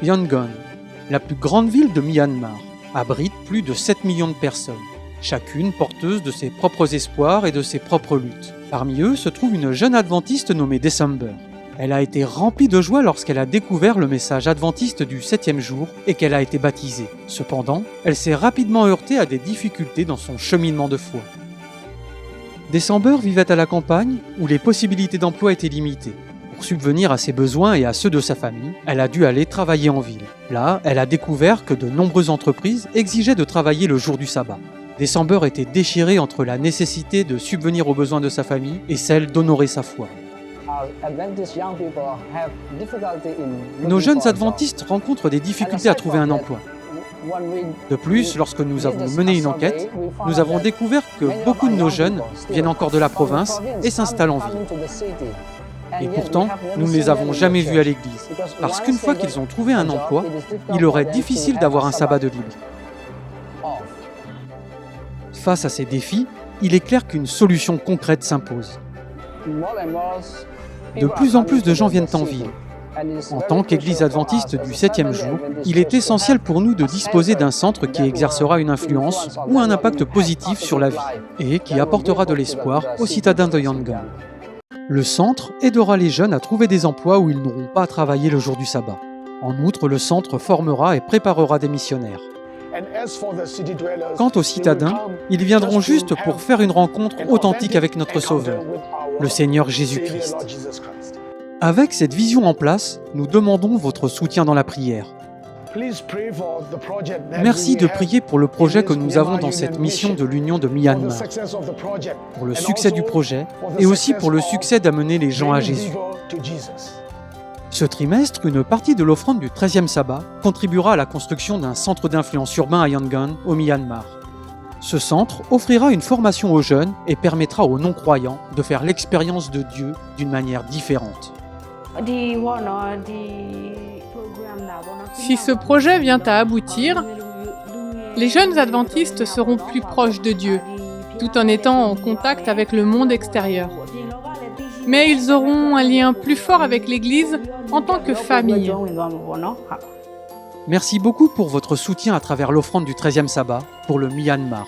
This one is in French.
Yangon, la plus grande ville de Myanmar, abrite plus de 7 millions de personnes, chacune porteuse de ses propres espoirs et de ses propres luttes. Parmi eux se trouve une jeune adventiste nommée December. Elle a été remplie de joie lorsqu'elle a découvert le message adventiste du 7e jour et qu'elle a été baptisée. Cependant, elle s'est rapidement heurtée à des difficultés dans son cheminement de foi. December vivait à la campagne où les possibilités d'emploi étaient limitées. Pour subvenir à ses besoins et à ceux de sa famille, elle a dû aller travailler en ville. Là, elle a découvert que de nombreuses entreprises exigeaient de travailler le jour du sabbat. December était déchirée entre la nécessité de subvenir aux besoins de sa famille et celle d'honorer sa foi. Nos jeunes adventistes rencontrent des difficultés à trouver un emploi. De plus, lorsque nous avons mené une enquête, nous avons découvert que beaucoup de nos jeunes viennent encore de la province et s'installent en ville. Et pourtant, nous ne les avons jamais vus à l'église, parce qu'une fois qu'ils ont trouvé un emploi, il leur est difficile d'avoir un sabbat de libre. Face à ces défis, il est clair qu'une solution concrète s'impose. De plus en plus de gens viennent en ville. En tant qu'Église adventiste du 7e jour, il est essentiel pour nous de disposer d'un centre qui exercera une influence ou un impact positif sur la vie et qui apportera de l'espoir aux citadins de Yangon. Le centre aidera les jeunes à trouver des emplois où ils n'auront pas à travailler le jour du sabbat. En outre, le centre formera et préparera des missionnaires. Quant aux citadins, ils viendront juste pour faire une rencontre authentique avec notre Sauveur, le Seigneur Jésus-Christ. Avec cette vision en place, nous demandons votre soutien dans la prière. Merci de prier pour le projet que nous avons dans cette mission de l'Union de Myanmar, pour le succès du projet et aussi pour le succès d'amener les gens à Jésus. Ce trimestre, une partie de l'offrande du 13e sabbat contribuera à la construction d'un centre d'influence urbain à Yangon, au Myanmar. Ce centre offrira une formation aux jeunes et permettra aux non-croyants de faire l'expérience de Dieu d'une manière différente. Si ce projet vient à aboutir, les jeunes adventistes seront plus proches de Dieu, tout en étant en contact avec le monde extérieur. Mais ils auront un lien plus fort avec l'Église en tant que famille. Merci beaucoup pour votre soutien à travers l'offrande du 13e sabbat pour le Myanmar.